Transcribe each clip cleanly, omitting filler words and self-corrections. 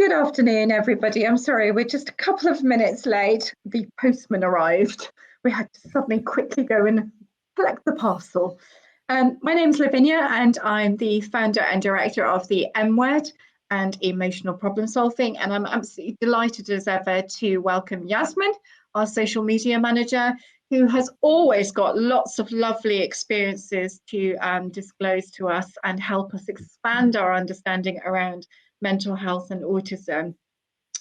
Good afternoon, everybody. I'm sorry, we're just a couple of minutes late. The postman arrived. We had to suddenly quickly go and collect the parcel. My name's Lavinia, and I'm the founder and director of the M Word and Emotional Problem Solving. And I'm absolutely delighted as ever to welcome Yasmin, our social media manager, who has always got lots of lovely experiences to disclose to us and help us expand our understanding around mental health and autism.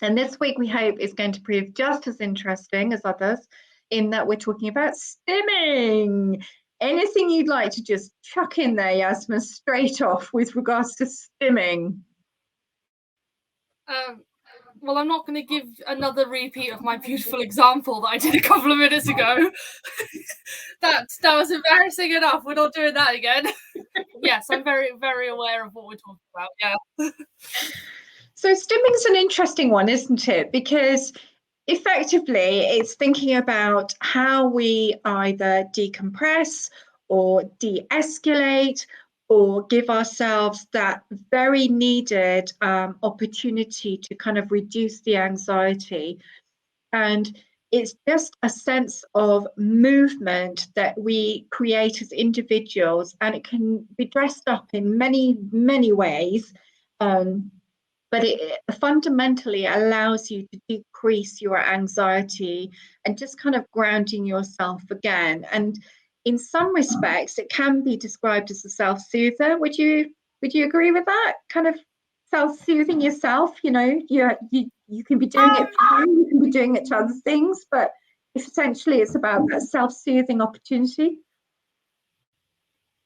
And this week we hope is going to prove just as interesting as others, in that we're talking about stimming. Anything you'd like to just chuck in there, Yasmin, straight off with regards to stimming? Well, I'm not going to give another repeat of my beautiful example that I did a couple of minutes ago. that was embarrassing enough. We're not doing that again. Yes, I'm very, very aware of what we're talking about. Yeah. So stimming's an interesting one, isn't it? Because effectively, it's thinking about how we either decompress or de-escalate or give ourselves that very needed opportunity to kind of reduce the anxiety. And it's just a sense of movement that we create as individuals, and it can be dressed up in many, many ways. But it fundamentally allows you to decrease your anxiety and just kind of grounding yourself again. And in some respects, it can be described as a self-soother. Would you agree with that? Kind of self-soothing yourself, you can be doing it for you, you can be doing it to other things, but essentially it's about that self-soothing opportunity.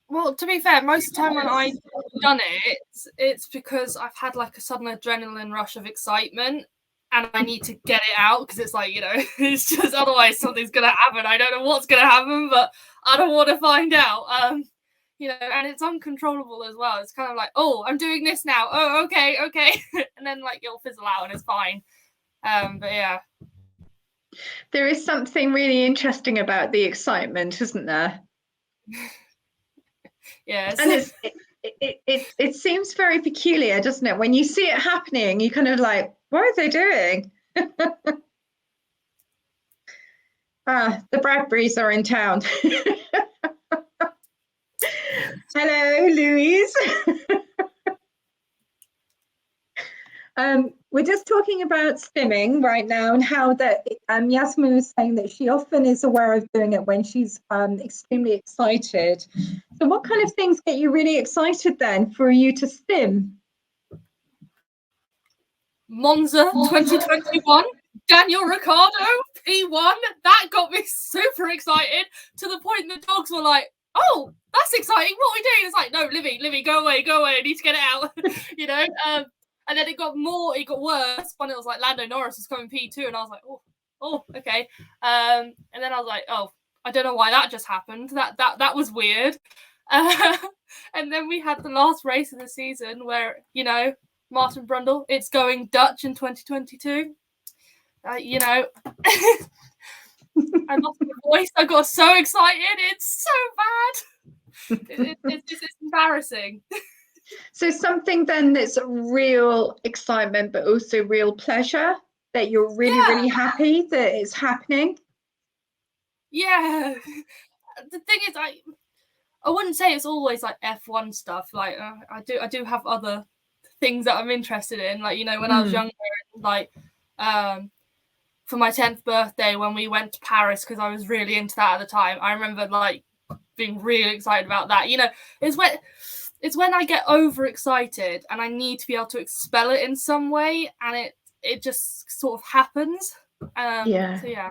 Well, to be fair, most of the time when I've done it, it's because I've had like a sudden adrenaline rush of excitement and I need to get it out, because it's like, it's just otherwise something's going to happen. I don't know what's going to happen, but I don't want to find out. And it's uncontrollable as well. It's kind of like, oh, I'm doing this now. Oh, okay. And then like it'll fizzle out and it's fine. But yeah. There is something really interesting about the excitement, isn't there? Yes. And it seems very peculiar, doesn't it? When you see it happening, you kind of like, what are they doing? The Bradburys are in town. Hello, Louise. We're just talking about stimming right now, and how that Yasmin was saying that she often is aware of doing it when she's extremely excited. So what kind of things get you really excited then for you to stim? Monza 2021, Daniel Ricciardo, P1. That got me super excited, to the point the dogs were like, oh, that's exciting. What are we doing? It's like, no, Livy, go away. I need to get it out. And then it got worse when it was like Lando Norris was coming P2, and I was like, oh, okay. And then I was like, oh, I don't know why that just happened. That was weird. And then we had the last race of the season where, Martin Brundle, it's going Dutch in 2022. I lost my voice. I got so excited. It's so bad. It's embarrassing. So something then that's real excitement, but also real pleasure, that you're really happy that it's happening. Yeah. The thing is, I wouldn't say it's always like F1 stuff. Like I do have other things that I'm interested in. Like, when I was younger, like for my 10th birthday, when we went to Paris, because I was really into that at the time, I remember like being really excited about that. It's when I get overexcited and I need to be able to expel it in some way, and it just sort of happens. So yeah.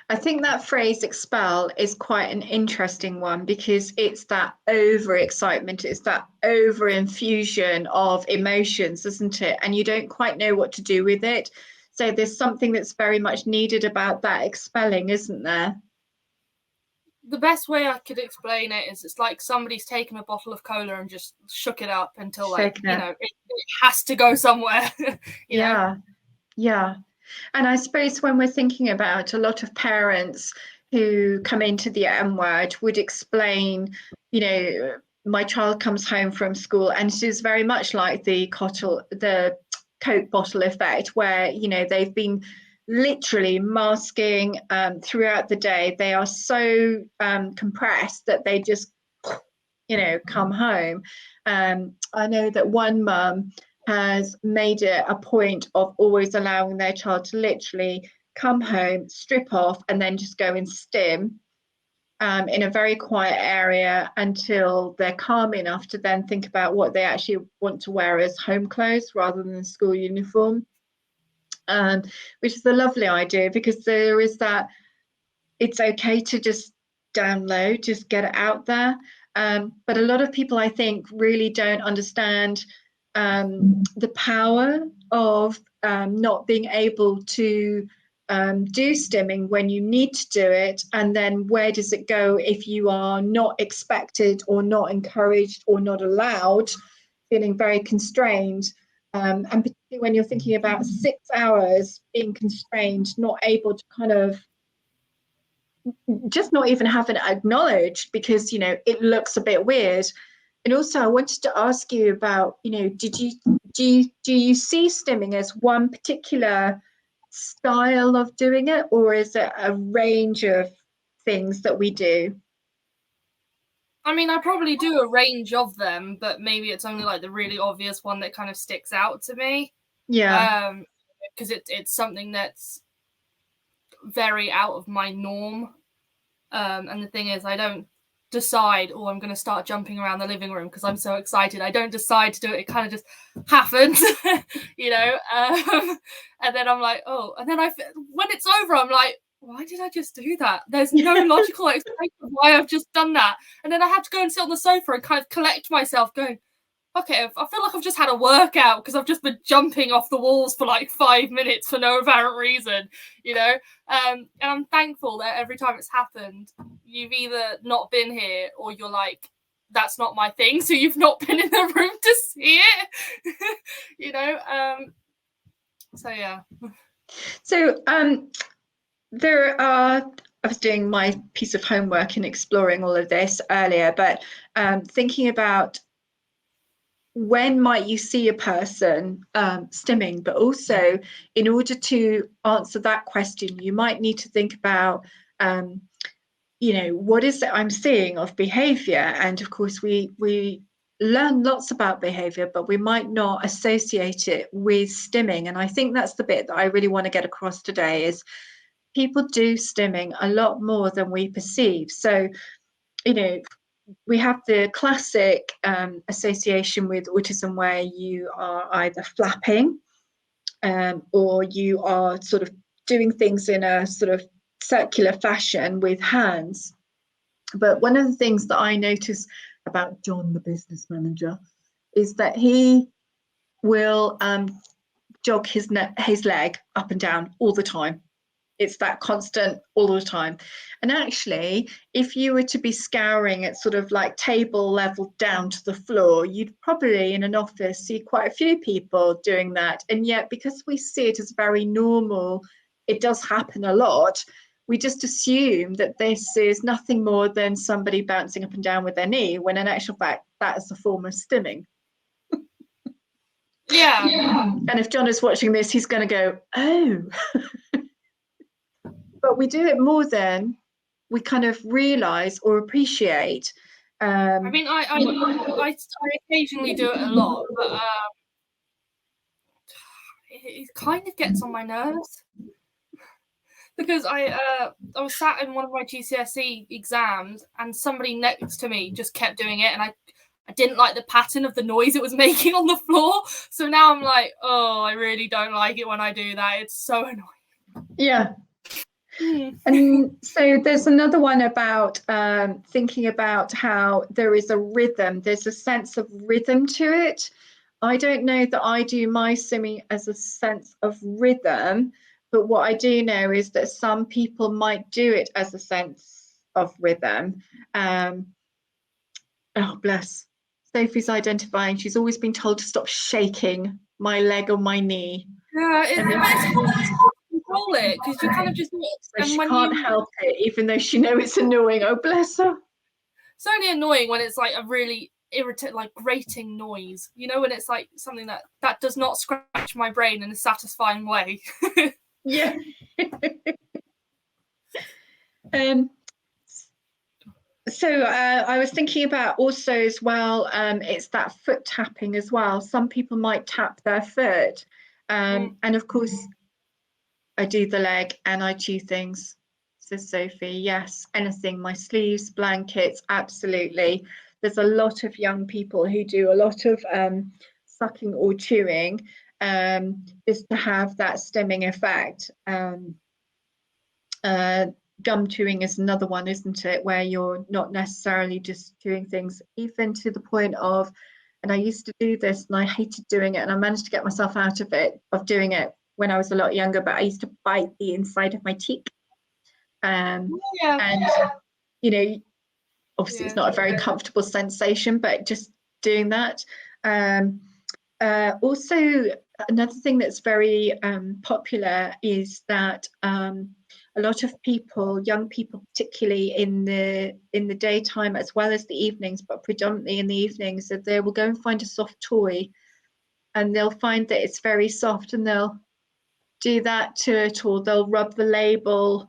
I think that phrase expel is quite an interesting one, because it's that overexcitement, it's that over infusion of emotions, isn't it? And you don't quite know what to do with it. So there's something that's very much needed about that expelling, isn't there? The best way I could explain it is it's like somebody's taken a bottle of cola and just shook it up until it has to go somewhere. Yeah. And I suppose when we're thinking about a lot of parents who come into the M Word would explain, my child comes home from school and it is very much like the Coke bottle effect, where, you know, they've been literally masking throughout the day. They are so compressed that they just, you know, come home. I know that one mum has made it a point of always allowing their child to literally come home, strip off, and then just go and stim in a very quiet area until they're calm enough to then think about what they actually want to wear as home clothes rather than school uniform, which is a lovely idea, because there is that it's okay to just download, just get it out there. But a lot of people, I think, really don't understand the power of not being able to do stimming when you need to do it, and then where does it go if you are not expected or not encouraged or not allowed, feeling very constrained. And particularly when you're thinking about 6 hours being constrained, not able to kind of just not even have it acknowledged because, you know, it looks a bit weird. And also I wanted to ask you about, you know, do you see stimming as one particular style of doing it, or is it a range of things that we do? I mean, I probably do a range of them, but maybe it's only like the really obvious one that kind of sticks out to me. Yeah. Because it's something that's very out of my norm. And the thing is, I don't decide, oh, I'm going to start jumping around the living room because I'm so excited. I don't decide to do it. It kind of just happens, you know. And then I'm like, oh, and then when it's over, I'm like, why did I just do that? There's no logical explanation of why I've just done that. And then I have to go and sit on the sofa and kind of collect myself going, okay, I feel like I've just had a workout because I've just been jumping off the walls for like 5 minutes for no apparent reason, you know? And I'm thankful that every time it's happened, you've either not been here or you're like, that's not my thing, so you've not been in the room to see it, you know? So, yeah. So, I was doing my piece of homework and exploring all of this earlier, but thinking about when might you see a person stimming, but also in order to answer that question, you might need to think about, you know, what is it I'm seeing of behavior? And of course, we learn lots about behavior, but we might not associate it with stimming. And I think that's the bit that I really want to get across today is people do stimming a lot more than we perceive. So, you know, we have the classic association with autism where you are either flapping or you are sort of doing things in a sort of circular fashion with hands. But one of the things that I notice about John, the business manager, is that he will jog his leg up and down all the time. It's that constant all the time. And actually, if you were to be scouring at sort of like table level down to the floor, you'd probably in an office see quite a few people doing that. And yet, because we see it as very normal, it does happen a lot. We just assume that this is nothing more than somebody bouncing up and down with their knee, when in actual fact, that is a form of stimming. Yeah. And if John is watching this, he's going to go, oh. But we do it more than we kind of realize or appreciate. I mean, I occasionally do it a lot, but it kind of gets on my nerves because I was sat in one of my GCSE exams and somebody next to me just kept doing it, and I didn't like the pattern of the noise it was making on the floor. So now I'm like, oh, I really don't like it when I do that. It's so annoying. Yeah. And so there's another one about thinking about how there is a rhythm. There's a sense of rhythm to it. I don't know that I do my stimming as a sense of rhythm, but what I do know is that some people might do it as a sense of rhythm. Oh, bless. Sophie's identifying. She's always been told to stop shaking my leg or my knee. Yeah, it's hard to control it because you kind of just. So she can't help it, even though she knows it's annoying. Oh, bless her. It's only annoying when it's like a really like grating noise, you know, when it's like something that does not scratch my brain in a satisfying way. Yeah. So I was thinking about also as well, it's that foot tapping as well. Some people might tap their foot. And of course, I do the leg and I chew things, says Sophie. Yes, anything, my sleeves, blankets, absolutely. There's a lot of young people who do a lot of sucking or chewing just to have that stimming effect. Gum chewing is another one, isn't it, where you're not necessarily just chewing things, even to the point of, and I used to do this and I hated doing it, and I managed to get myself out of doing it when I was a lot younger, but I used to bite the inside of my cheek. And you know, obviously it's not a very comfortable sensation, but just doing that. Also, another thing that's very popular is that a lot of people, young people particularly in the daytime as well as the evenings, but predominantly in the evenings, that they will go and find a soft toy and they'll find that it's very soft and they'll do that to it, or they'll rub the label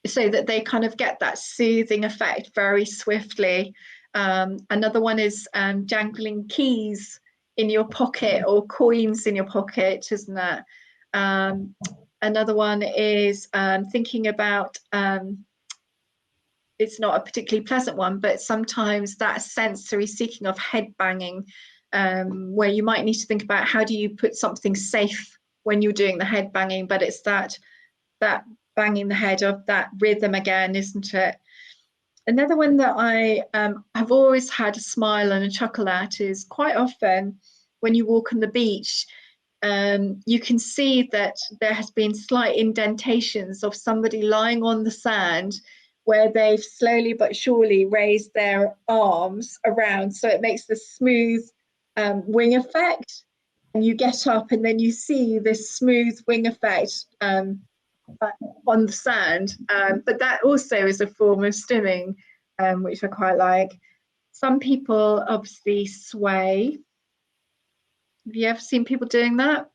so that they kind of get that soothing effect very swiftly. Another one is jangling keys in your pocket or coins in your pocket, isn't that? Another one is thinking about, it's not a particularly pleasant one, but sometimes that sensory seeking of head banging, where you might need to think about how do you put something safe when you're doing the head banging, but it's that banging the head of that rhythm again, isn't it? Another one that I have always had a smile and a chuckle at is quite often when you walk on the beach, you can see that there has been slight indentations of somebody lying on the sand where they've slowly but surely raised their arms around, so it makes the smooth wing effect, and you get up and then you see this smooth wing effect on the sand, but that also is a form of stimming, which I quite like. Some people obviously sway. Have you ever seen people doing that?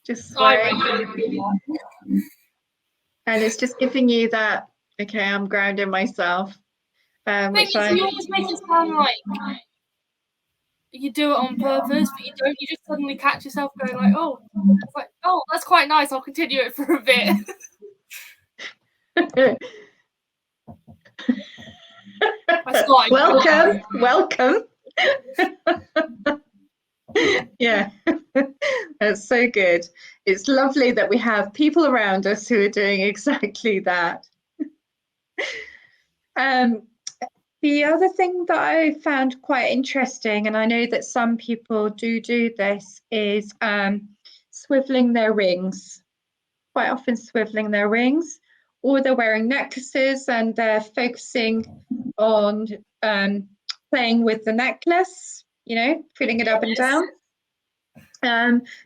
Just sway. And it's just giving you that, okay, I'm grounding myself. Which you always make it sound like you do it on purpose, but you don't. You just suddenly catch yourself going like, oh, it's like, oh, that's quite nice. I'll continue it for a bit. Welcome. Yeah, that's so good. It's lovely that we have people around us who are doing exactly that. The other thing that I found quite interesting, and I know that some people do this, is swiveling their rings. Quite often swiveling their rings, or they're wearing necklaces and they're focusing on playing with the necklace, you know, putting it up and down.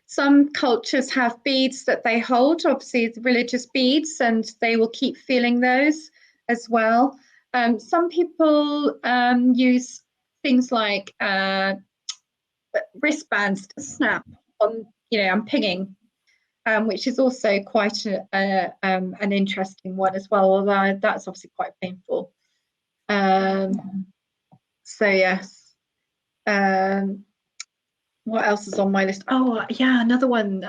Some cultures have beads that they hold, obviously the religious beads, and they will keep feeling those as well. Some people use things like wristbands to snap on, you know, and pinging, which is also quite an interesting one as well, although that's obviously quite painful. So yes. What else is on my list? Oh yeah, another one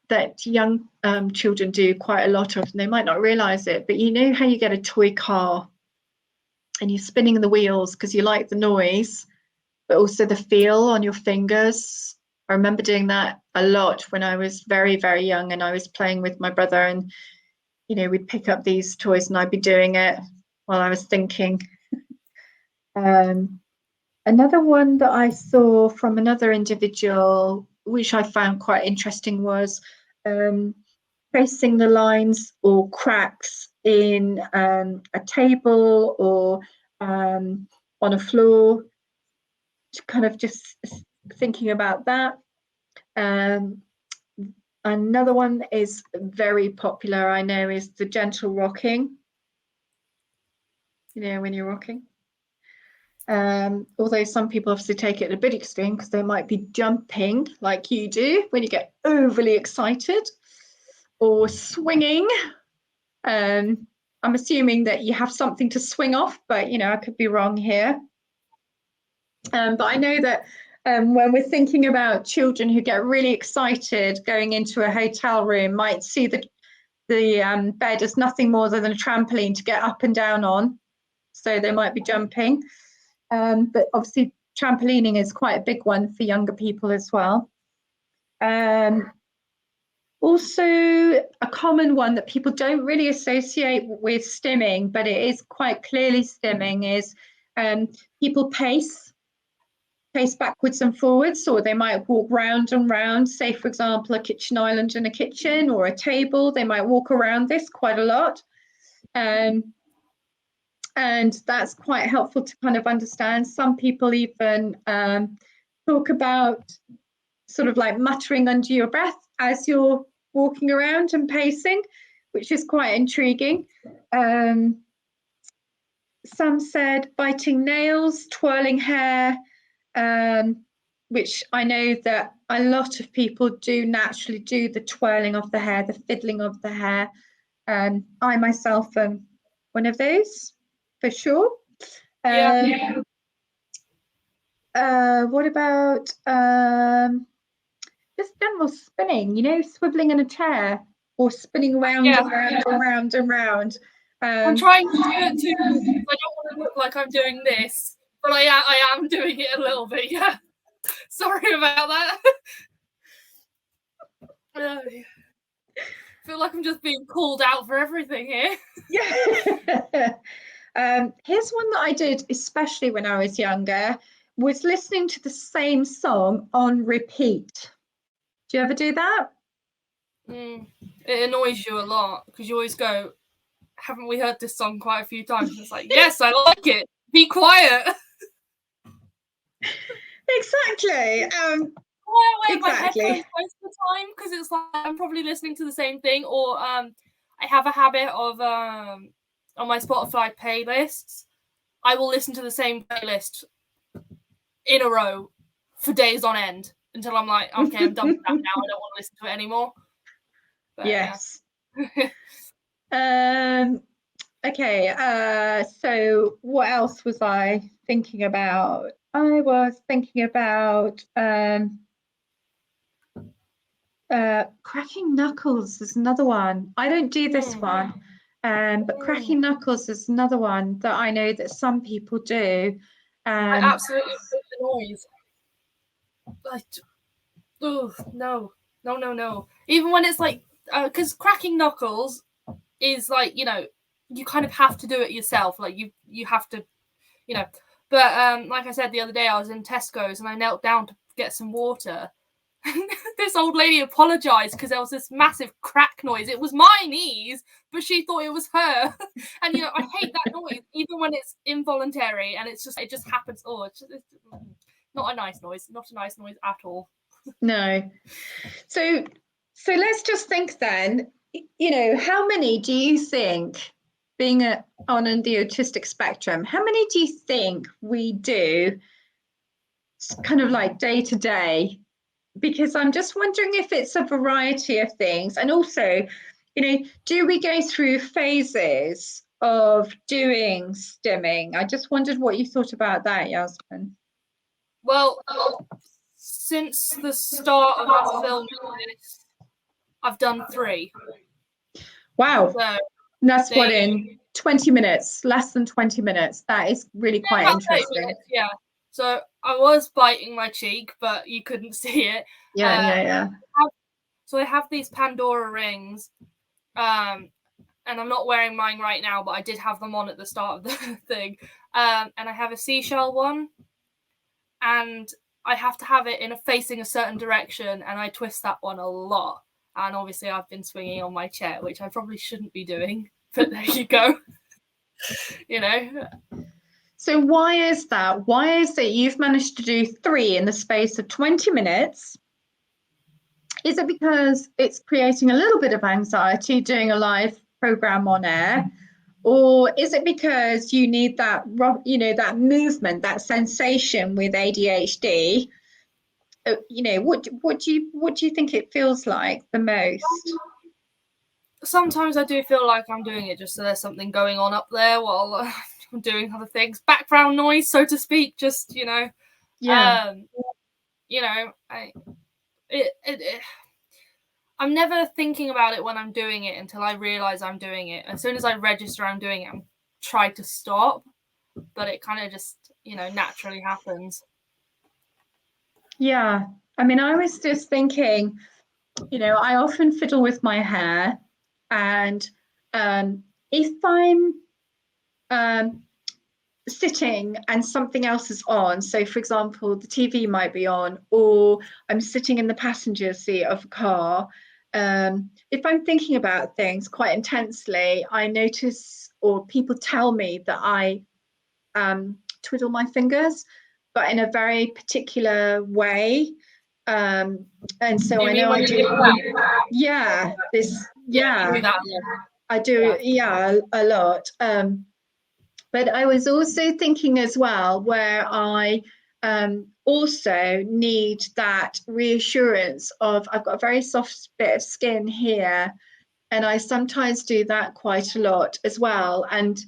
that young children do quite a lot of, and they might not realize it, but you know how you get a toy car and you're spinning the wheels because you like the noise, but also the feel on your fingers. I remember doing that a lot when I was very, very young and I was playing with my brother, and you know, we'd pick up these toys and I'd be doing it while I was thinking. Another one that I saw from another individual, which I found quite interesting, was tracing the lines or cracks in a table or on a floor, kind of just thinking about that. Another one is very popular, I know, is the gentle rocking. You know, when you're rocking. Although some people obviously take it a bit extreme because they might be jumping like you do when you get overly excited, or swinging. I'm assuming that you have something to swing off, but I could be wrong here. But I know that when we're thinking about children who get really excited going into a hotel room, might see the bed as nothing more than a trampoline to get up and down on. So they might be jumping. But obviously trampolining is quite a big one for younger people as well. Also, a common one that people don't really associate with stimming, but it is quite clearly stimming, is people pace backwards and forwards, or they might walk round and round. Say, for example, a kitchen island in a kitchen or a table, they might walk around this quite a lot. And that's quite helpful to kind of understand. Some people even talk about sort of like muttering under your breath as you're walking around and pacing, which is quite intriguing. Some said biting nails, twirling hair, which I know that a lot of people do naturally do the twirling of the hair, the fiddling of the hair. I myself am one of those, for sure. Yeah. What about just general spinning, swiveling in a chair or spinning around and round and round and round. I'm trying to do it too. I don't want to look like I'm doing this, but I am doing it a little bit. Yeah. Sorry about that. I feel like I'm just being called out for everything here. Yeah. Here's one that I did, especially when I was younger, was listening to the same song on repeat. Do you ever do that? It annoys you a lot because you always go, haven't we heard this song quite a few times? And it's like, yes, I like it. Be quiet. Exactly. I wear my headphones most of the time because it's like I'm probably listening to the same thing, or I have a habit of on my Spotify playlists, I will listen to the same playlist in a row for days on end until I'm like, okay, I'm done with that now. I don't want to listen to it anymore. But, yes. Yeah. Okay. So what else was I thinking about? I was thinking about cracking knuckles is another one. I don't do this one, but cracking knuckles is another one that I know that some people do. I absolutely hate the noise. Like, oh no. Even when it's like, because cracking knuckles is like, you kind of have to do it yourself. Like you have to, But like I said the other day, I was in Tesco's and I knelt down to get some water. This old lady apologized because there was this massive crack noise. It was my knees, but she thought it was her. And I hate that noise, even when it's involuntary and it just happens. Oh, it's not a nice noise. Not a nice noise at all. No. So let's just think then. How many do you think, being on the autistic spectrum, how many do you think we do kind of like day to day? Because I'm just wondering if it's a variety of things. And also, do we go through phases of doing stimming? I just wondered what you thought about that, Yasmin. Well, since the start of us filming this, I've done 3. Wow. So that's what, in 20 minutes, less than 20 minutes. That is really quite interesting. Minutes, yeah. So I was biting my cheek, but you couldn't see it. Yeah. So I have these Pandora rings, and I'm not wearing mine right now, but I did have them on at the start of the thing. And I have a seashell one, and I have to have it facing a certain direction, and I twist that one a lot. And obviously I've been swinging on my chair, which I probably shouldn't be doing, but there you go. So why is that? Why is it you've managed to do 3 in the space of 20 minutes? Is it because it's creating a little bit of anxiety doing a live program on air? Or is it because you need that, that movement, that sensation with ADHD? What do you think it feels like the most? Sometimes I do feel like I'm doing it just so there's something going on up there while I'm doing other things. Background noise, so to speak, just, Yeah. I'm never thinking about it when I'm doing it until I realize I'm doing it. As soon as I register I'm doing it, I'm trying to stop, but it kind of just, naturally happens. Yeah. I mean, I was just thinking, I often fiddle with my hair, and if I'm sitting and something else is on, so for example, the TV might be on, or I'm sitting in the passenger seat of a car, if I'm thinking about things quite intensely, I notice, or people tell me, that I twiddle my fingers, but in a very particular way. And so I know I do. Yeah, I do. Yeah, a lot. But I was also thinking as well, where I also need that reassurance of, I've got a very soft bit of skin here, and I sometimes do that quite a lot as well. And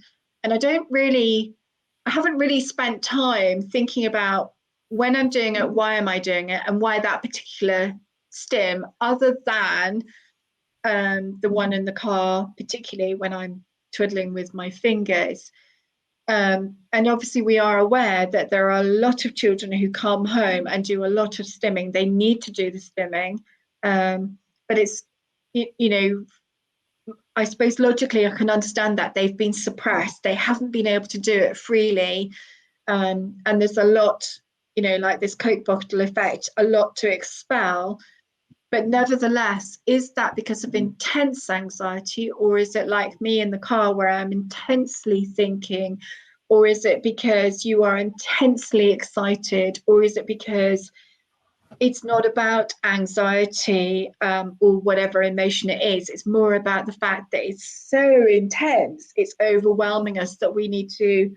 I haven't really spent time thinking about when I'm doing it, why am I doing it, and why that particular stim, other than the one in the car, particularly when I'm twiddling with my fingers. And obviously we are aware that there are a lot of children who come home and do a lot of stimming. They need to do the stimming, but it's, I suppose logically I can understand that they've been suppressed. They haven't been able to do it freely. And there's a lot, like this Coke bottle effect, a lot to expel. But nevertheless, is that because of intense anxiety, or is it like me in the car where I'm intensely thinking, or is it because you are intensely excited, or is it because it's not about anxiety, or whatever emotion it is? It's more about the fact that it's so intense, it's overwhelming us, that we need to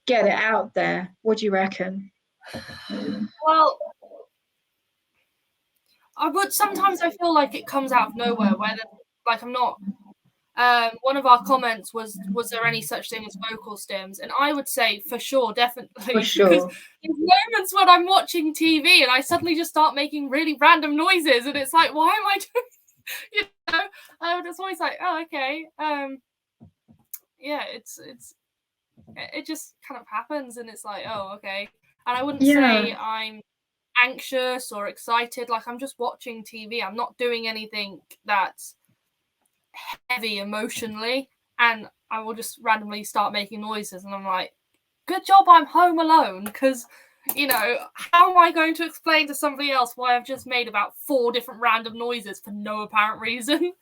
get it out there. What do you reckon? Well, sometimes I feel like it comes out of nowhere, where like I'm not. One of our comments was there any such thing as vocal stims? And I would say for sure, definitely, For sure. because there's moments when I'm watching TV and I suddenly just start making really random noises, and it's like, why am I doing? It's always like, oh, okay, yeah, it just kind of happens, and it's like, oh, okay. And I wouldn't say I'm anxious or excited. Like, I'm just watching TV. I'm not doing anything that's heavy emotionally, and I will just randomly start making noises, and I'm like, good job I'm home alone, because how am I going to explain to somebody else why I've just made about 4 different random noises for no apparent reason?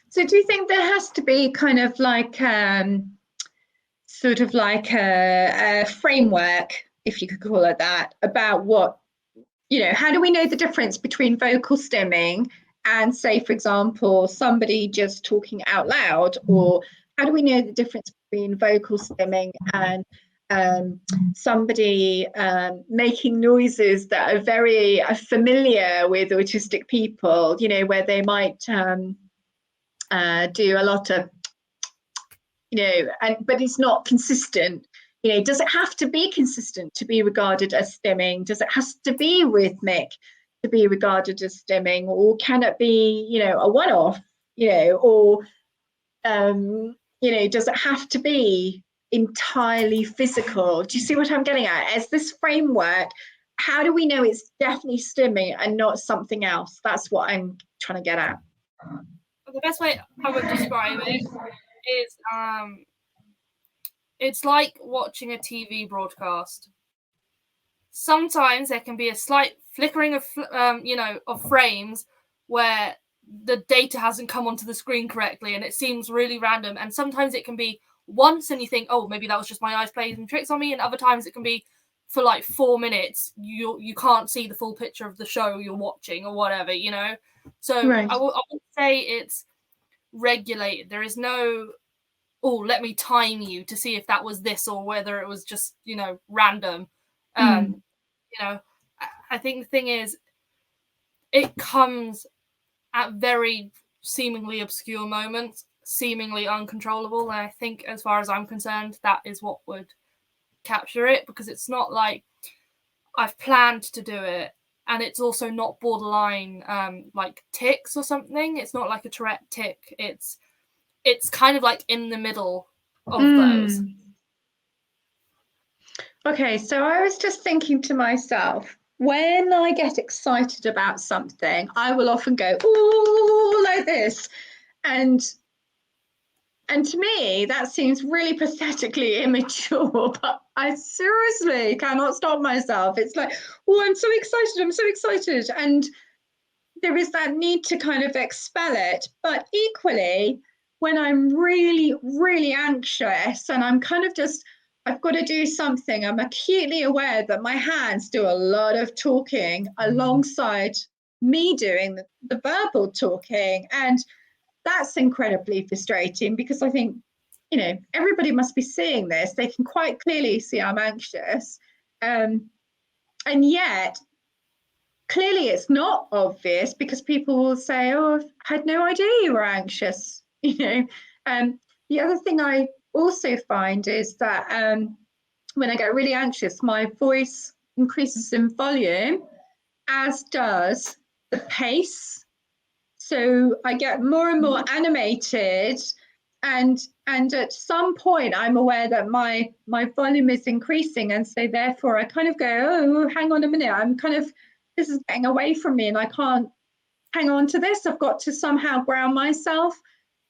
So do you think there has to be kind of like sort of like a framework, if you could call it that, about what, how do we know the difference between vocal stimming and, say, for example, somebody just talking out loud? Or how do we know the difference between vocal stimming and somebody making noises that are very familiar with autistic people, where they might do a lot of, but it's not consistent. Does it have to be consistent to be regarded as stimming? Does it have to be rhythmic to be regarded as stimming? Or can it be, a one-off, or, does it have to be entirely physical? Do you see what I'm getting at? As this framework, how do we know it's definitely stimming and not something else? That's what I'm trying to get at. The best way I would describe it is it's like watching a TV broadcast. Sometimes there can be a slight flickering of of frames where the data hasn't come onto the screen correctly and it seems really random, and sometimes it can be once and you think, oh, maybe that was just my eyes playing tricks on me, and other times it can be for like 4 minutes you can't see the full picture of the show you're watching or whatever, so right. I would say it's regulated. There is no oh, let me time you to see if that was this or whether it was just, you know, random. You know, I think the thing is, it comes at very seemingly obscure moments, seemingly uncontrollable. And I think, as far as I'm concerned, that is what would capture it, because it's not like I've planned to do it, and it's also not borderline like tics or something. It's not like a Tourette tic. It's kind of like in the middle of those. Okay, so I was just thinking to myself, when I get excited about something, I will often go, ooh, like this. And to me, that seems really pathetically immature, but I seriously cannot stop myself. It's like, oh, I'm so excited. And there is that need to kind of expel it. But equally, when I'm really, really anxious and I'm kind of just, I've got to do something, I'm acutely aware that my hands do a lot of talking alongside me doing the verbal talking. And that's incredibly frustrating, because I think, you know, everybody must be seeing this. They can quite clearly see I'm anxious. And yet, clearly it's not obvious, because people will say, oh, I've had no idea you were anxious, you know. The other thing I also find is that when I get really anxious, my voice increases in volume, as does the pace. So I get more and more animated, and at some point I'm aware that my volume is increasing, and so therefore I kind of go, oh, hang on a minute, this is getting away from me, and I can't hang on to this. I've got to somehow ground myself.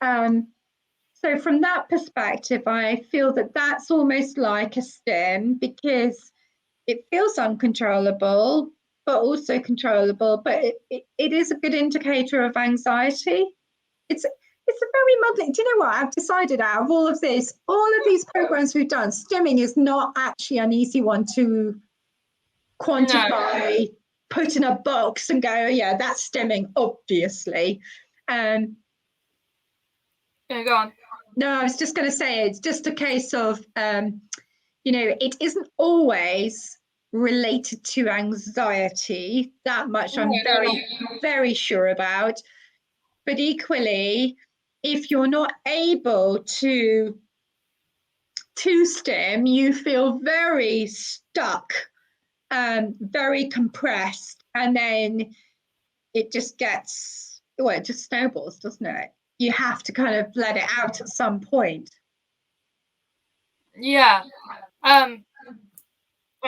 So from that perspective, I feel that that's almost like a stim, because it feels uncontrollable, but also controllable. But it is a good indicator of anxiety. It's a very muddling. Do you know what? I've decided, out of all of these programs we've done, stimming is not actually an easy one to quantify, put in a box and go, yeah, that's stimming, obviously. Yeah, go on. No, I was just going to say, it's just a case of, you know, it isn't always related to anxiety. That much I'm very, very sure about. But equally, if you're not able to stim, you feel very stuck, very compressed, and then it just gets, well, it just snowballs, doesn't it? You have to kind of let it out at some point. Yeah. I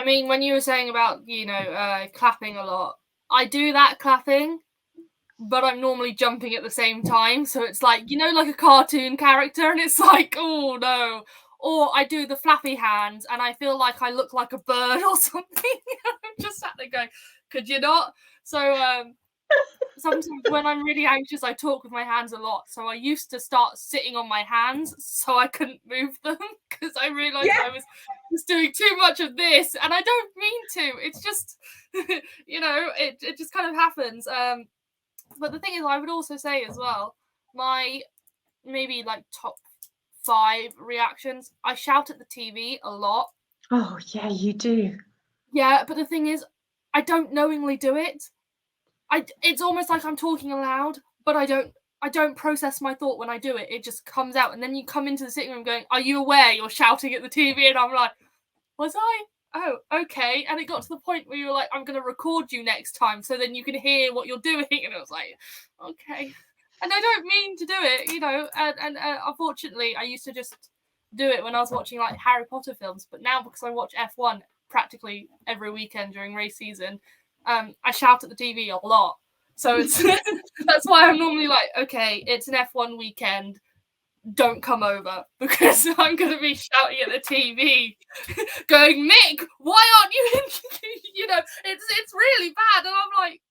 mean, when you were saying about, you know, clapping a lot, I do that clapping, but I'm normally jumping at the same time. So it's like, you know, like a cartoon character, and it's like, oh no. Or I do the flappy hands, and I feel like I look like a bird or something. I'm just sat there going, could you not? So sometimes when I'm really anxious, I talk with my hands a lot. So I used to start sitting on my hands so I couldn't move them, because I realized I was doing too much of this, and I don't mean to. It's just, you know, it just kind of happens. But the thing is, I would also say as well, my maybe like top 5 reactions, I shout at the TV a lot. Oh, yeah, you do. Yeah, but the thing is, I don't knowingly do it. It's almost like I'm talking aloud, but I don't process my thought when I do it. It just comes out, and then you come into the sitting room going, are you aware you're shouting at the TV? And I'm like, was I? Oh, okay. And it got to the point where you were like, I'm going to record you next time, so then you can hear what you're doing. And I was like, okay. And I don't mean to do it, you know, and unfortunately I used to just do it when I was watching like Harry Potter films, but now because I watch F1 practically every weekend during race season, I shout at the TV a lot. So it's that's why I'm normally like, okay, it's an F1 weekend, don't come over, because I'm going to be shouting at the TV going, Mick, why aren't you you know, it's really bad. And I'm like,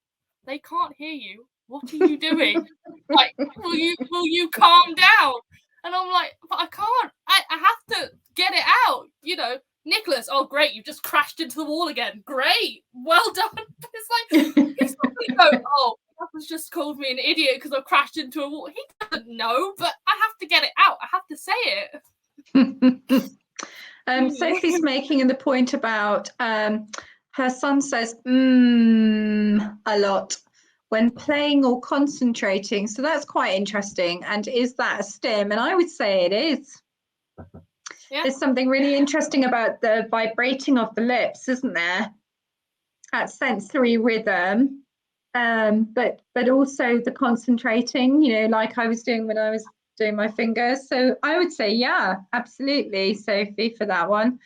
they can't hear you. What are you doing? Like, will you calm down? And I'm like, but I can't. I have to get it out. You know, Nicholas, oh great, you've just crashed into the wall again. Great, well done. It's like, he's not going to go, oh, that was just called me an idiot because I crashed into a wall. He no, but I have to get it out. I have to say it. Sophie's making the point about her son says a lot when playing or concentrating. So that's quite interesting. And is that a stim? And I would say it is. Yeah. There's something really interesting about the vibrating of the lips, isn't there? That sensory rhythm. But also the concentrating, like I was doing when I was doing my fingers. So I would say, yeah, absolutely, Sophie, for that one.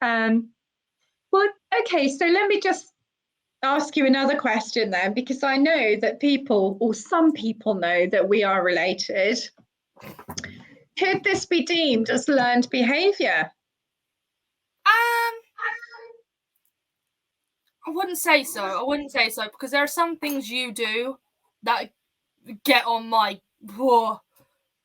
Well, okay, so let me just ask you another question then, because I know that people, or some people know that we are related. Could this be deemed as learned behaviour? I wouldn't say so. I wouldn't say so, because there are some things you do that get on my... Whoa.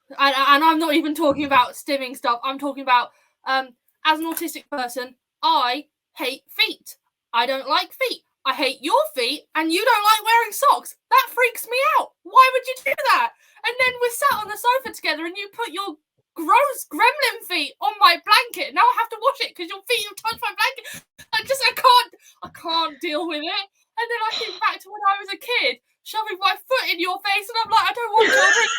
And I'm not even talking about stimming stuff. I'm talking about, as an autistic person, I hate feet. I don't like feet. I hate your feet, and you don't like wearing socks. That freaks me out. Why would you do that? And then we're sat on the sofa together, and you put your gross gremlin feet on my blanket. Now I have to wash it because your feet have touched my blanket. I can't deal with it. And then I think back to when I was a kid, shoving my foot in your face, and I'm like, I don't want children.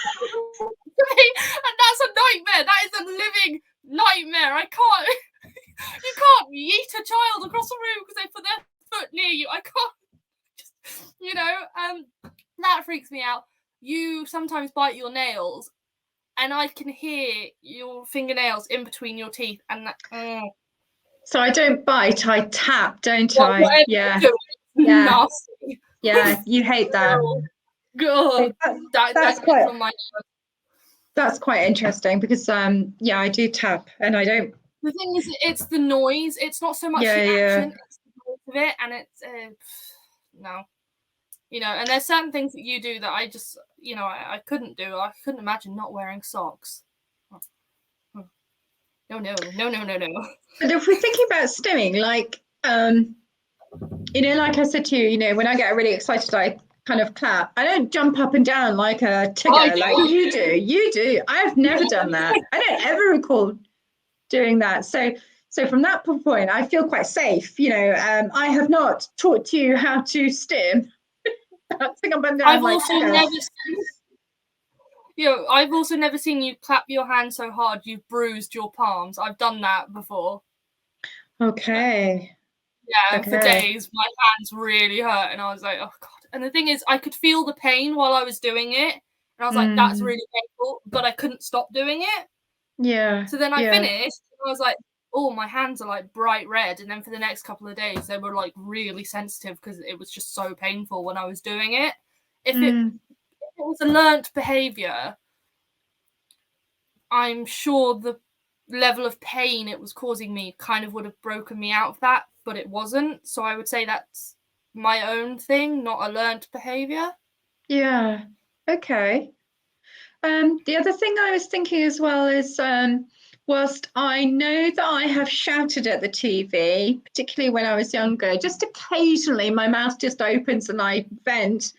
And that's a nightmare. That is a living nightmare. I can't. You can't yeet a child across the room because they put their foot near you. I can't. Just, that freaks me out. You sometimes bite your nails, and I can hear your fingernails in between your teeth, and that. So I don't bite, I tap, don't I? Yeah. Yeah. Nasty. Yeah, you hate that. God. That's quite on my nerves. That's quite interesting because yeah, I do tap and I don't. The thing is, it's the noise. It's not so much the action. It's the noise of it, and it's no, And there's certain things that you do that I just, I couldn't do. I couldn't imagine not wearing socks. No. But if we're thinking about stimming, like like I said to you, when I get really excited, I kind of clap. I don't jump up and down like a tigger like you do. You do. I've never done that. I don't ever recall doing that. So from that point, I feel quite safe. I have not taught you how to stim. I've also never seen you clap your hand so hard you've bruised your palms. I've done that before. Okay. Yeah, for days my hands really hurt, and I was like, oh god. And the thing is, I could feel the pain while I was doing it, and I was like, that's really painful, but I couldn't stop doing it. Yeah. So then I finished, and I was like, oh, my hands are like bright red, and then for the next couple of days they were like really sensitive because it was just so painful when I was doing it. If it was a learnt behaviour, I'm sure the level of pain it was causing me kind of would have broken me out of that, but it wasn't. So I would say that's my own thing, not a learnt behaviour. Yeah. Okay. The other thing I was thinking as well is, whilst I know that I have shouted at the TV, particularly when I was younger, just occasionally my mouth just opens and I vent.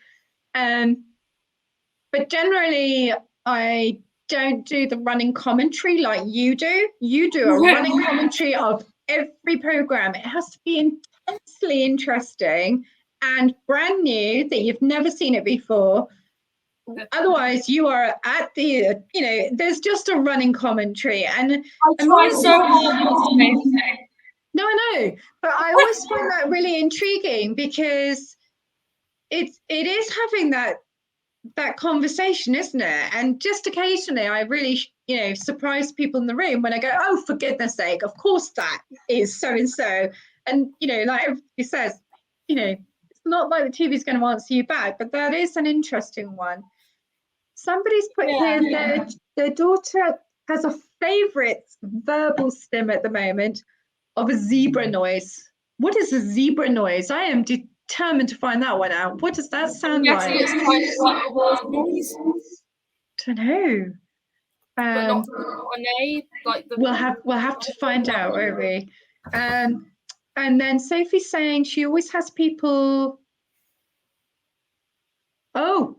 But generally, I don't do the running commentary like you do. You do a running commentary of every program. It has to be intensely interesting and brand new that you've never seen it before. Otherwise, you are at the, there's just a running commentary. And I try so hard. No, I know, but I always find that really intriguing because it is having that conversation, isn't it? And just occasionally I really surprise people in the room when I go, oh, for goodness sake, of course that is so and so. And like everybody says, it's not like the TV's going to answer you back, but that is an interesting one. Somebody's put here their daughter has a favorite verbal stim at the moment of a zebra noise. What is a zebra noise? I am determined to find that one out. What does that sound like? It's quite a horse noise. Don't know. But not an A, like the... We'll have to find out, won't we? And then Sophie's saying she always has people. Oh,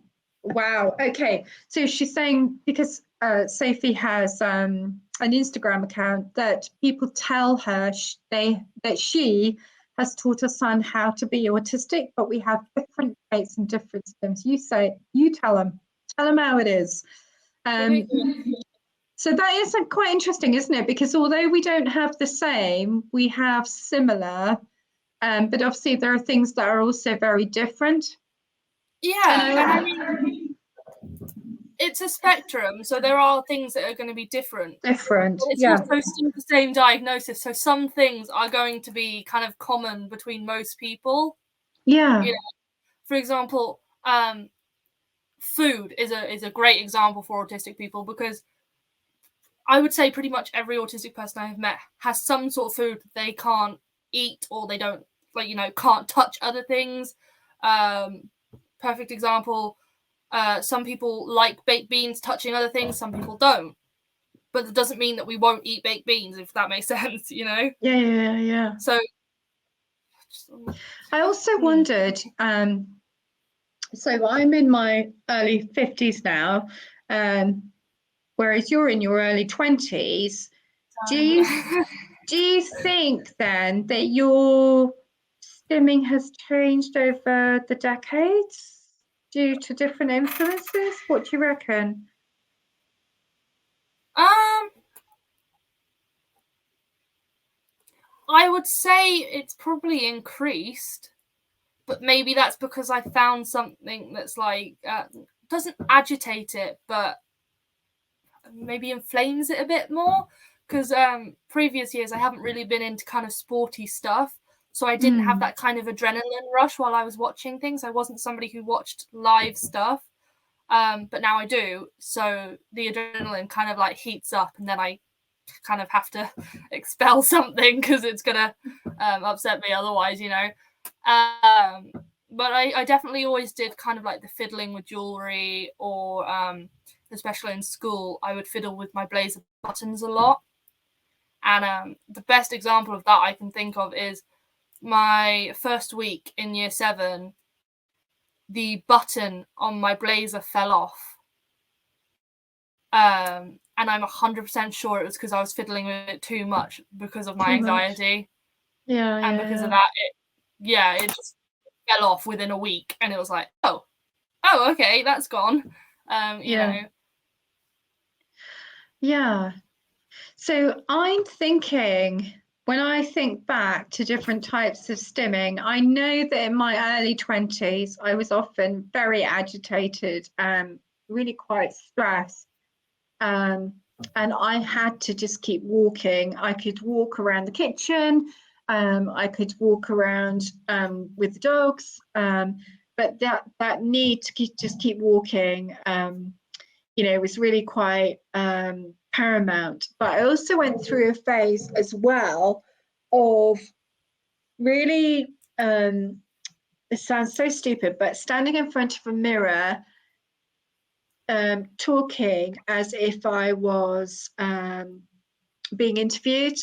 Wow. Okay. So she's saying because Sophie has an Instagram account that people tell her that she has taught her son how to be autistic, but we have different traits and different symptoms. You tell them how it is. So that is quite interesting, isn't it? Because although we don't have the same, we have similar, but obviously there are things that are also very different. Yeah, and I mean, it's a spectrum, so there are things that are going to be different. Different, but it's yeah. also still the same diagnosis, so some things are going to be kind of common between most people. Yeah. You know, for example, food is a great example for autistic people, because I would say pretty much every autistic person I have met has some sort of food they can't eat, or they don't can't touch other things. Perfect example. Some people like baked beans touching other things, some people don't. But it doesn't mean that we won't eat baked beans, if that makes sense, you know? Yeah. So I also wondered, so I'm in my early 50s now, whereas you're in your early 20s. Do you think then that your stimming has changed over the decades due to different influences? What do you reckon? I would say it's probably increased, but maybe that's because I found something that's like doesn't agitate it, but maybe inflames it a bit more. Because previous years I haven't really been into kind of sporty stuff, so I didn't have that kind of adrenaline rush while I was watching things. I wasn't somebody who watched live stuff, but now I do. So the adrenaline kind of like heats up, and then I kind of have to expel something because it's gonna upset me otherwise, you know. But I definitely always did kind of like the fiddling with jewelry, or especially in school, I would fiddle with my blazer buttons a lot. And the best example of that I can think of is my first week in year 7. The button on my blazer fell off. And I'm 100% sure it was because I was fiddling with it too much because of my anxiety. And because of that, it just fell off within a week, and it was like, oh, okay, that's gone. You know. Yeah. So I'm thinking, when I think back to different types of stimming, I know that in my early 20s, I was often very agitated and really quite stressed. And I had to just keep walking. I could walk around the kitchen. I could walk around with the dogs. But that need to just keep walking, was really quite paramount. But I also went through a phase as well of really, it sounds so stupid, but standing in front of a mirror, talking as if I was being interviewed.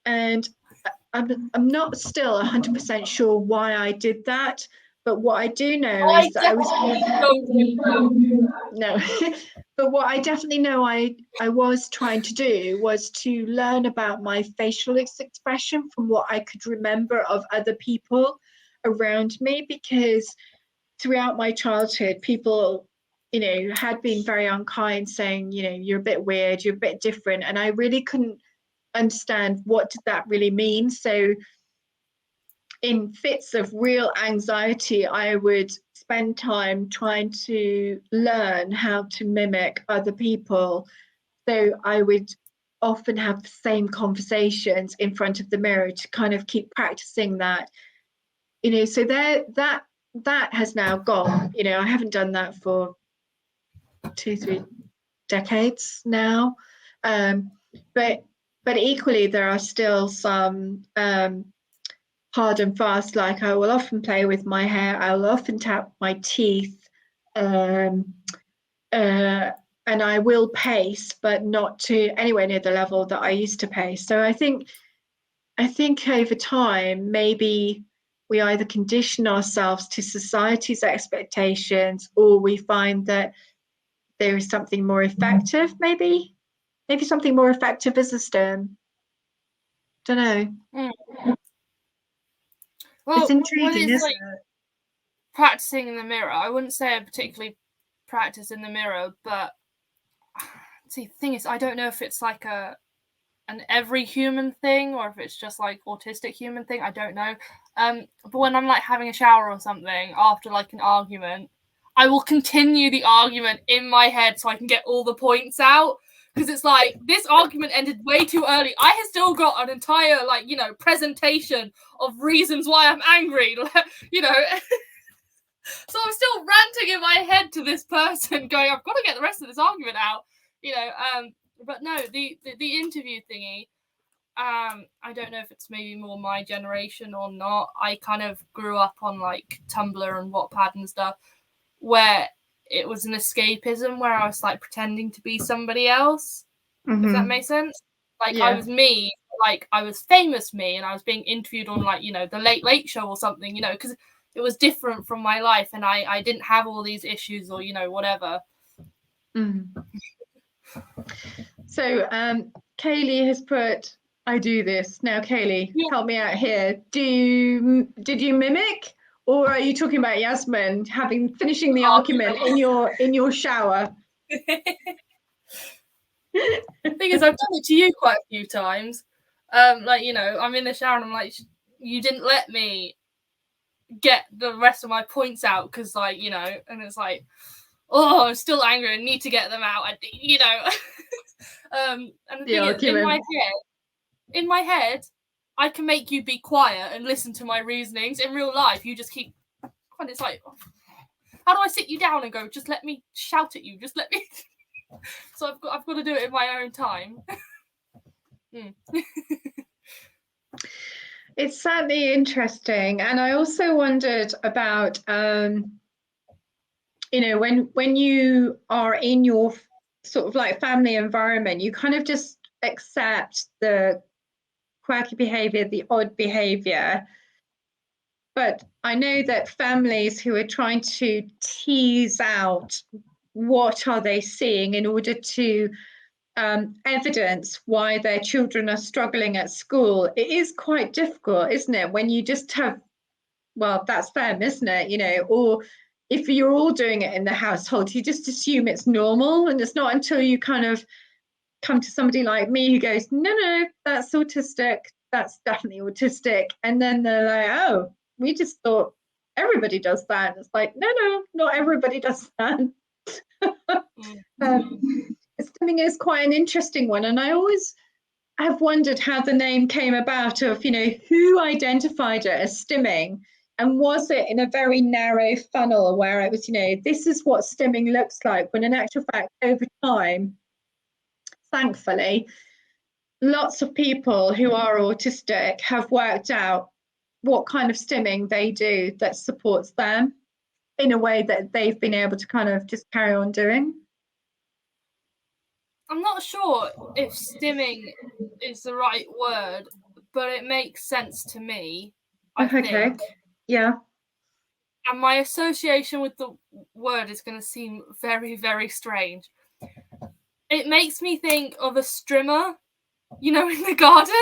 And I'm not still 100% sure why I did that. But what I do know is that I was no. But what I definitely know I was trying to do was to learn about my facial expression from what I could remember of other people around me, because throughout my childhood, people, had been very unkind, saying, you're a bit weird, you're a bit different. And I really couldn't understand what did that really mean. So in fits of real anxiety, I would spend time trying to learn how to mimic other people. So I would often have the same conversations in front of the mirror to kind of keep practicing that. So that has now gone. I haven't done that for 2-3 decades now. But equally, there are still some hard and fast, like I will often play with my hair, I will often tap my teeth, and I will pace, but not to anywhere near the level that I used to pace. So I think over time, maybe we either condition ourselves to society's expectations, or we find that there is something more effective, maybe something more effective as a STEM. Don't know. Well, it's intriguing, it's isn't like it? practicing in the mirror. I wouldn't say I particularly practice in the mirror, but see, the thing is, I don't know if it's like an every human thing or if it's just like autistic human thing. I don't know. But when I'm like having a shower or something after like an argument, I will continue the argument in my head so I can get all the points out. Because it's like, this argument ended way too early. I have still got an entire, like, you know, presentation of reasons why I'm angry, you know. So I'm still ranting in my head to this person going, I've got to get the rest of this argument out, you know. But no, the interview thingy, I don't know if it's maybe more my generation or not. I kind of grew up on like Tumblr and Wattpad and stuff where it was an escapism where I was like pretending to be somebody else, if that makes sense. Like I was me, like I was famous me, and I was being interviewed on like, you know, the Late Late Show or something, you know, because it was different from my life and I didn't have all these issues or, you know, whatever. So Kaylee has put, I do this. Now, Kaylee, help me out here. Did you mimic? Or are you talking about Yasmin finishing the argument in your shower? The thing is, I've done it to you quite a few times. Like, you know, I'm in the shower and I'm like, you didn't let me get the rest of my points out because, like, you know, and it's like, oh, I'm still angry and need to get them out. You know, and the thing is, in my head, I can make you be quiet and listen to my reasonings. In real life, you just keep. And it's like, how do I sit you down and go? Just let me shout at you. Just let me. So I've got to do it in my own time. It's certainly interesting, and I also wondered about, you know, when you are in your sort of like family environment, you kind of just accept the quirky behavior, the odd behavior. But I know that families who are trying to tease out what are they seeing in order to evidence why their children are struggling at school, it is quite difficult, isn't it? When you just have, well, that's them, isn't it? You know, or if you're all doing it in the household, you just assume it's normal. And it's not until you kind of come to somebody like me who goes, no, that's autistic. That's definitely autistic. And then they're like, oh, we just thought everybody does that. And it's like, no, not everybody does that. Stimming is quite an interesting one. And I always have wondered how the name came about of, you know, who identified it as stimming, and was it in a very narrow funnel where it was, you know, this is what stimming looks like, when in actual fact, over time, thankfully, lots of people who are autistic have worked out what kind of stimming they do that supports them in a way that they've been able to kind of just carry on doing. I'm not sure if stimming is the right word, but it makes sense to me, I think. Yeah. And my association with the word is going to seem very, very strange. It makes me think of a strimmer, you know, in the garden.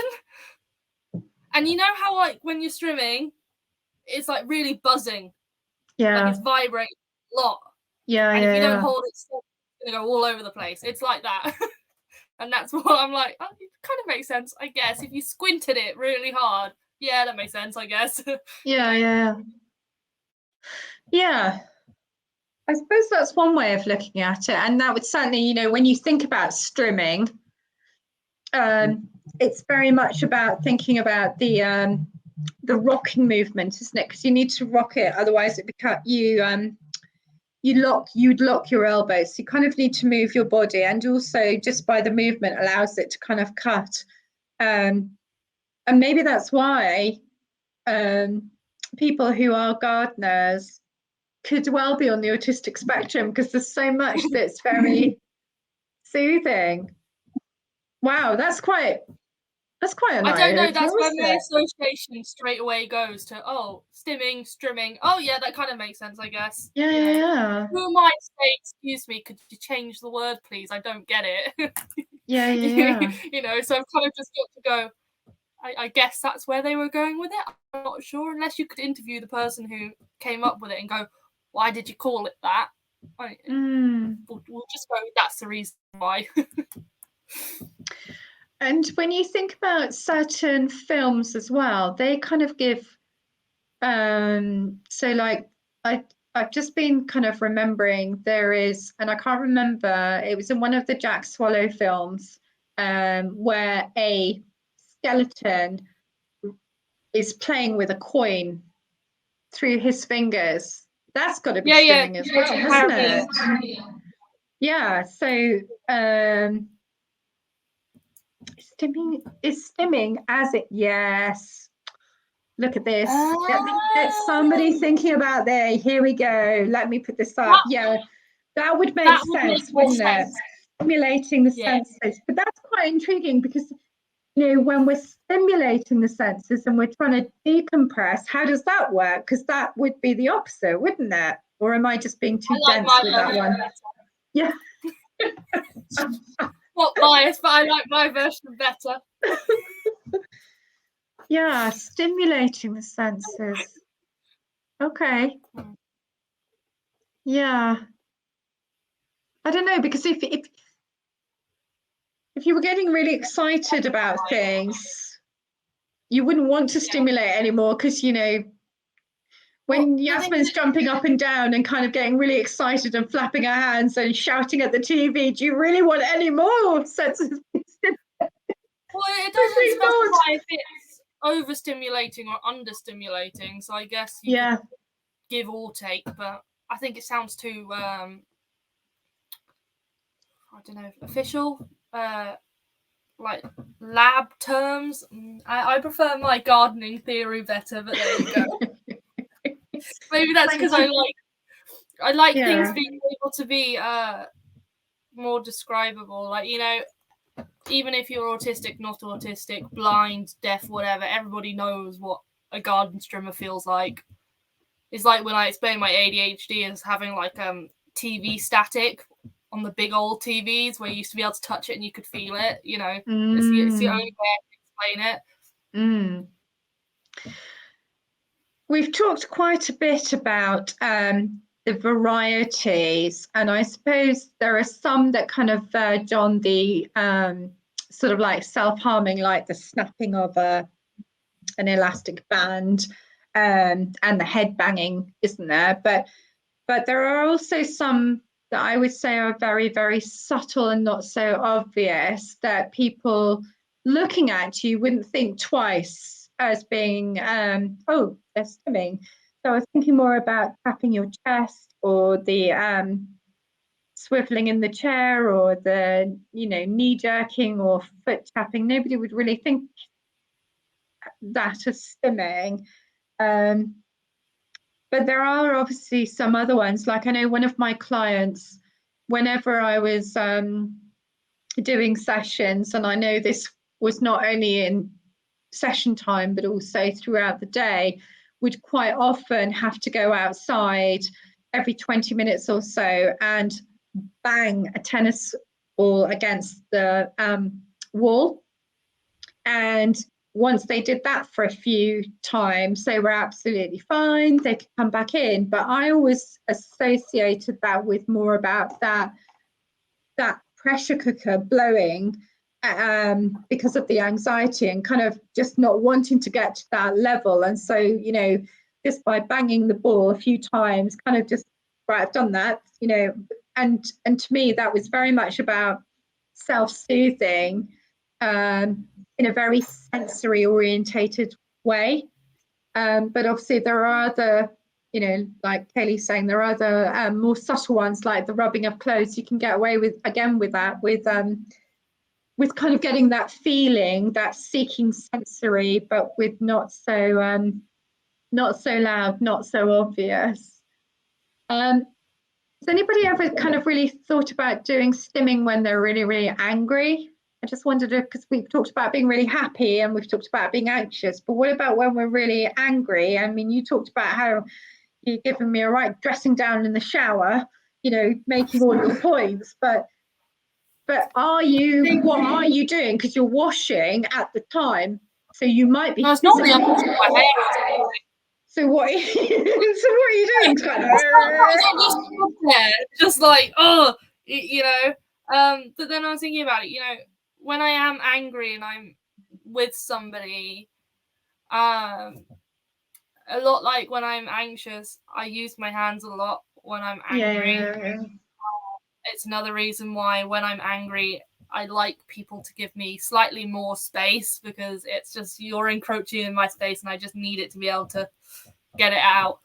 And you know how, like, when you're strimming, it's like really buzzing. Yeah. Like it's vibrating a lot. Yeah. And if you don't hold it still, it's going to go all over the place. It's like that. And that's what I'm like, oh, it kind of makes sense, I guess. If you squinted it really hard, yeah, that makes sense, I guess. Yeah. I suppose that's one way of looking at it. And that would certainly, you know, when you think about strimming, it's very much about thinking about the rocking movement, isn't it? Because you need to rock it, otherwise it becomes you'd lock your elbows. So you kind of need to move your body, and also just by the movement allows it to kind of cut. And maybe that's why people who are gardeners could well be on the autistic spectrum, because there's so much that's very soothing. Wow, that's quite That's quite an I don't know, eye-opener, that's where isn't my it? association straight away goes to, oh, stimming, strimming. Oh yeah, that kind of makes sense, I guess. Yeah, You know, yeah, who might say, excuse me, could you change the word, please? I don't get it. yeah, yeah. You know, so I've kind of just got to go, I guess that's where they were going with it. I'm not sure, unless you could interview the person who came up with it and go, why did you call it that? We'll just go, that's the reason why. And when you think about certain films as well, they kind of give so like I've just been kind of remembering there is, and I can't remember, it was in one of the Jack Swallow films, where a skeleton is playing with a coin through his fingers. That's got to be stimming as well, hasn't it? Yeah, so stimming as it, yes. Look at this. Get somebody thinking about there. Here we go. Let me put this up. Yeah, that would make sense, wouldn't it? Stimulating the senses. But that's quite intriguing because, you know, when we're stimulating the senses and we're trying to decompress, how does that work? Because that would be the opposite, wouldn't it? Or am I just being too dense with that one? Yeah. Not biased, but I like my version better. Yeah, stimulating the senses. Okay. Yeah. I don't know, because if you were getting really excited about things, you wouldn't want to stimulate anymore, because, you know, when Yasmin's jumping up and down and kind of getting really excited and flapping her hands and shouting at the TV, do you really want any more senses? Well, it doesn't specify if it's overstimulating or understimulating, so I guess you could give or take, but I think it sounds too, I don't know, official, like lab terms. I prefer my gardening theory better, but there you go. Maybe that's because I like things being able to be more describable, like, you know, even if you're autistic, not autistic, blind, deaf, whatever, everybody knows what a garden strimmer feels like. It's like when I explain my ADHD as having like TV static on the big old TVs where you used to be able to touch it and you could feel it, you know. It's the only way I can explain it. We've talked quite a bit about the varieties, and I suppose there are some that kind of verge on the sort of like self-harming, like the snapping of an elastic band and the head banging, isn't there? But there are also some that I would say are very, very subtle and not so obvious, that people looking at you wouldn't think twice as being, oh, they're stimming. So I was thinking more about tapping your chest, or the swiveling in the chair, or the, you know, knee jerking or foot tapping. Nobody would really think that as stimming. But there are obviously some other ones. Like, I know one of my clients, whenever I was doing sessions, and I know this was not only in session time, but also throughout the day, would quite often have to go outside every 20 minutes or so and bang a tennis ball against the wall. And once they did that for a few times, they were absolutely fine. They could come back in. But I always associated that with more about that pressure cooker blowing, because of the anxiety and kind of just not wanting to get to that level. And so, you know, just by banging the ball a few times, kind of just, right, I've done that, you know. And to me, that was very much about self-soothing, in a very sensory orientated way. But obviously there are other, you know, like Kaylee's saying, there are other more subtle ones, like the rubbing of clothes. You can get away with, again, with that, with kind of getting that feeling, that seeking sensory, but with not so loud, not so obvious. Has anybody ever kind of really thought about doing stimming when they're really, really angry? I just wondered if, because we've talked about being really happy and we've talked about being anxious, but what about when we're really angry? I mean, you talked about how you're giving me a right dressing down in the shower, making all your points, but what are you doing? Because you're washing at the time, so you might be. No, it's normally I'm washing my hair. So what? So what are you doing? Just like, oh, But then I was thinking about it. When I am angry and I'm with somebody, a lot like when I'm anxious, I use my hands a lot when I'm angry. Yeah. It's another reason why when I'm angry, I like people to give me slightly more space, because it's just you're encroaching in my space and I just need it to be able to get it out.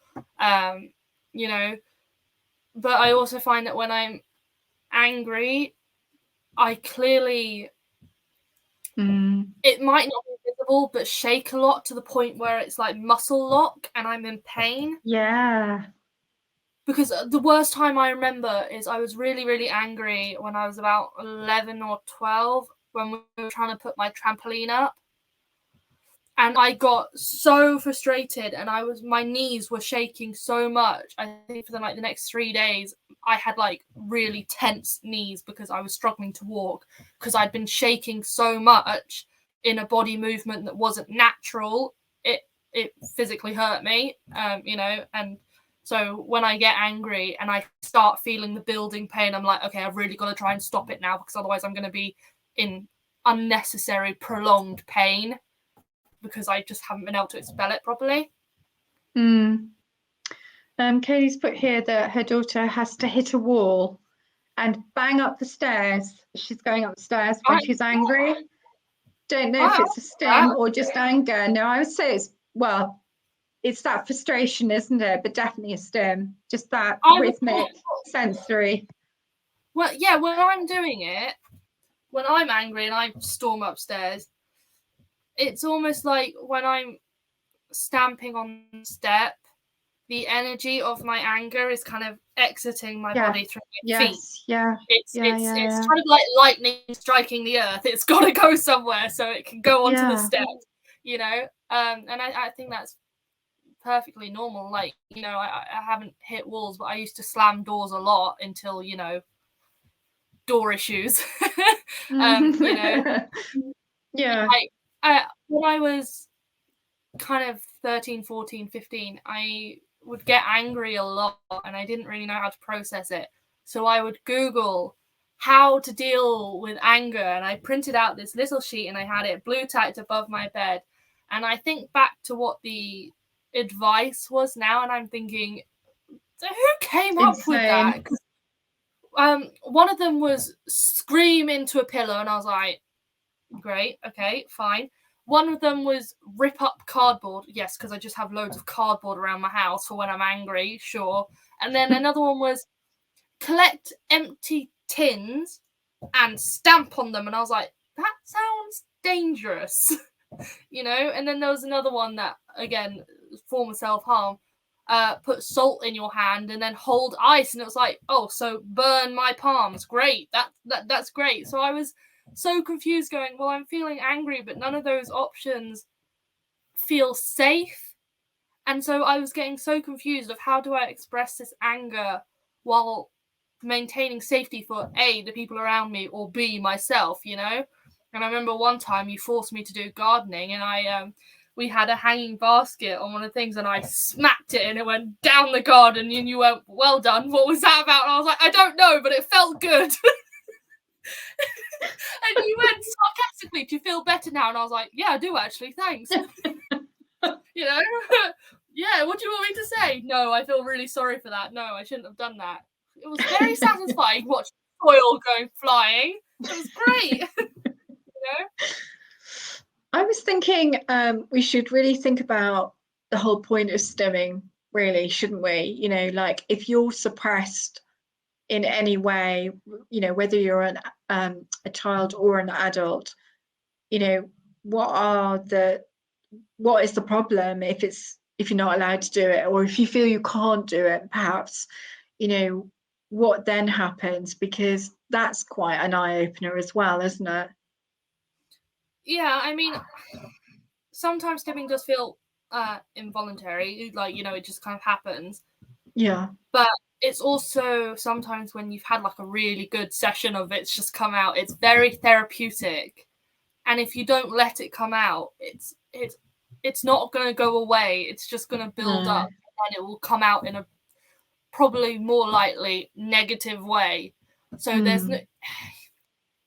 But I also find that when I'm angry, I clearly it might not be visible, but shake a lot to the point where it's like muscle lock and I'm in pain. Yeah. Because the worst time I remember is I was really, really angry when I was about 11 or 12 when we were trying to put my trampoline up. And I got so frustrated and my knees were shaking so much. I think for the next 3 days, I had really tense knees because I was struggling to walk because I'd been shaking so much in a body movement that wasn't natural. It physically hurt me, and so when I get angry and I start feeling the building pain, I'm like, okay, I've really got to try and stop it now, because otherwise I'm going to be in unnecessary prolonged pain because I just haven't been able to expel it properly. Katie's put here that her daughter has to hit a wall and bang up the stairs. She's going up the stairs when she's angry. Don't know if it's a stim or just anger. No, I would say it's that frustration, isn't it? But definitely a stim. Just that rhythmic, sensory. Well, yeah, when I'm doing it, when I'm angry and I storm upstairs, it's almost like when I'm stamping on the step, the energy of my anger is kind of exiting my body through my feet. Yeah. It's kind of like lightning striking the earth. It's got to go somewhere so it can go onto the steps, And I think that's perfectly normal. I haven't hit walls, but I used to slam doors a lot until, door issues. Yeah. When I was kind of 13, 14, 15, I would get angry a lot and I didn't really know how to process it. So I would Google how to deal with anger, and I printed out this little sheet and I had it blue tacked above my bed. And I think back to what the advice was now, and I'm thinking, who came up with that? One of them was scream into a pillow, and I was like, great, okay, fine. One of them was rip up cardboard. Yes, because I just have loads of cardboard around my house for when I'm angry, sure. And then another one was collect empty tins and stamp on them. And I was like, that sounds dangerous, And then there was another one that, again, form of self-harm. Put salt in your hand and then hold ice. And it was like, oh, so burn my palms. Great. That's great. So I was so confused going, well, I'm feeling angry, but none of those options feel safe. And so I was getting so confused of how do I express this anger while maintaining safety for A, the people around me, or B, myself, And I remember one time you forced me to do gardening, and we had a hanging basket on one of the things, and I smacked it and it went down the garden, and you went, well done, what was that about? And I was like, I don't know, but it felt good. And you went sarcastically, do you feel better now? And I was like, yeah, I do actually, thanks. Yeah, what do you want me to say? No, I feel really sorry for that. No, I shouldn't have done that. It was very satisfying watching oil going flying. It was great. I was thinking we should really think about the whole point of stimming, really, shouldn't we? If you're suppressed in any way, whether you're a child or an adult, what is the problem if you're not allowed to do it, or if you feel you can't do it, perhaps, what then happens? Because that's quite an eye-opener as well, isn't it? Yeah, I mean, sometimes stimming does feel involuntary, like, you know, it just kind of happens. Yeah. But it's also sometimes when you've had like a really good session of it's just come out, it's very therapeutic. And if you don't let it come out, it's not going to go away. It's just going to build up, and it will come out in a probably more likely negative way. So there's no,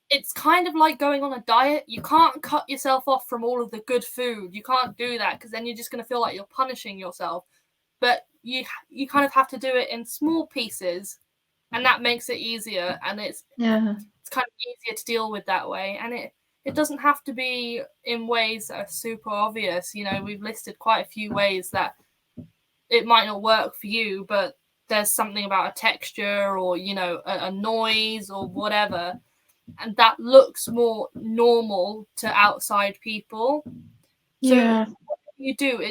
it's kind of like going on a diet. You can't cut yourself off from all of the good food. You can't do that, because then you're just going to feel like you're punishing yourself. But you kind of have to do it in small pieces, and that makes it easier, and it's kind of easier to deal with that way. And it doesn't have to be in ways that are super obvious. You know, we've listed quite a few ways that it might not work for you, but there's something about a texture or, you know, a noise or whatever, and that looks more normal to outside people. So what you do,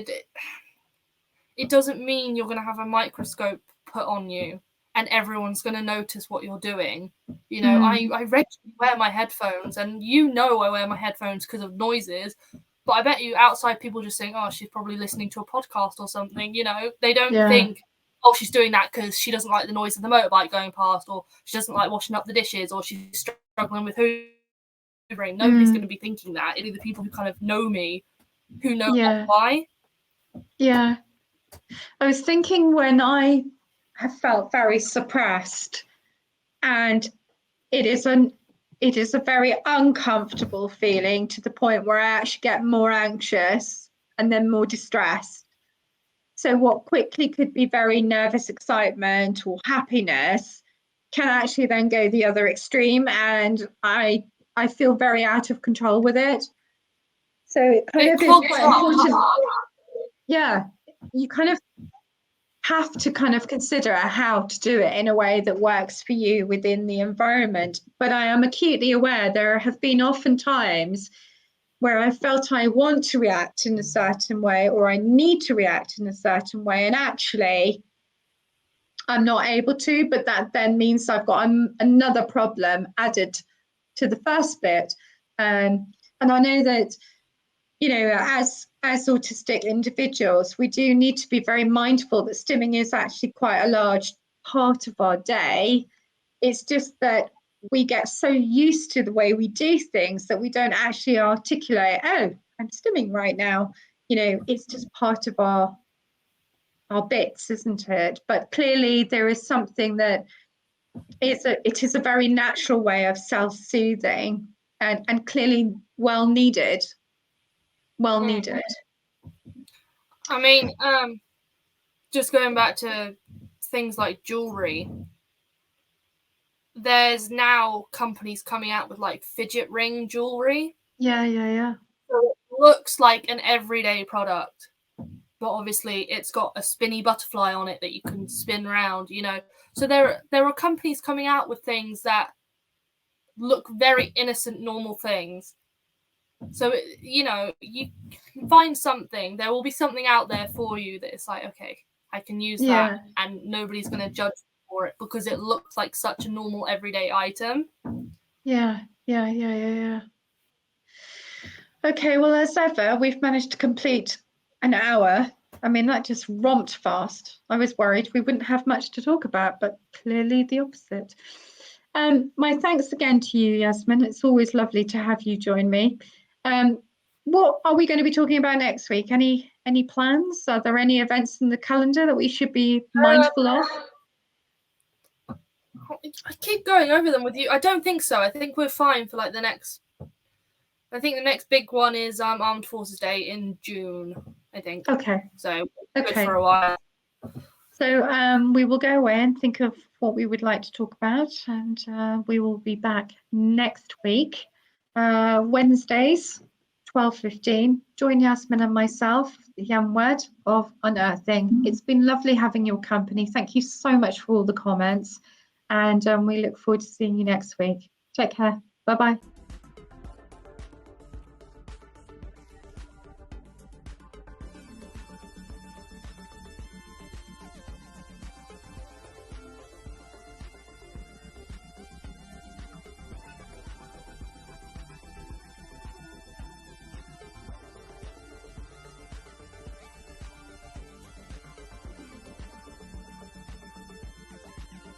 it doesn't mean you're going to have a microscope put on you and everyone's going to notice what you're doing. You know, I regularly wear my headphones, and you know I wear my headphones because of noises, but I bet you outside people just think, oh, she's probably listening to a podcast or something. You know, they don't think, oh, she's doing that because she doesn't like the noise of the motorbike going past, or she doesn't like washing up the dishes, or she's struggling with hoovering. Nobody's going to be thinking that. It'll be the people who kind of know me who know why. Yeah. I was thinking when I have felt very suppressed, and it is a very uncomfortable feeling, to the point where I actually get more anxious and then more distressed. So what quickly could be very nervous excitement or happiness can actually then go the other extreme, and I feel very out of control with it. So it kind of is quite important. Yeah, you kind of have to kind of consider how to do it in a way that works for you within the environment. But I am acutely aware there have been often times where I felt I want to react in a certain way, or I need to react in a certain way, and actually I'm not able to, but that then means I've got another problem added to the first bit. And I know that, you know, as autistic individuals, we do need to be very mindful that stimming is actually quite a large part of our day. It's just that we get so used to the way we do things that we don't actually articulate, oh, I'm stimming right now. You know, it's just part of our bits, isn't it? But clearly there is something that it is a very natural way of self-soothing, and clearly well needed. I mean, just going back to things like jewelry, there's now companies coming out with like fidget ring jewelry. Yeah. So it looks like an everyday product, but obviously it's got a spinny butterfly on it that you can spin around, you know. So there are companies coming out with things that look very innocent, normal things. So, you know, you find something. There will be something out there for you that it's like, okay, I can use that, and nobody's going to judge for it because it looks like such a normal everyday item. Yeah. Okay, well, as ever, we've managed to complete an hour. I mean, that just romped fast. I was worried we wouldn't have much to talk about, but clearly the opposite. My thanks again to you, Yasmin. It's always lovely to have you join me. What are we going to be talking about next week? Any plans? Are there any events in the calendar that we should be mindful of? I keep going over them with you. I don't think so. I think we're fine for like the next. I think the next big one is Armed Forces Day in June, I think. Okay. So good for a while. So we will go away and think of what we would like to talk about, and we will be back next week, Wednesdays, 12:15. Join Yasmin and myself, the young word of Unearthing. It's been lovely having your company. Thank you so much for all the comments, and we look forward to seeing you next week. Take care. Bye-bye.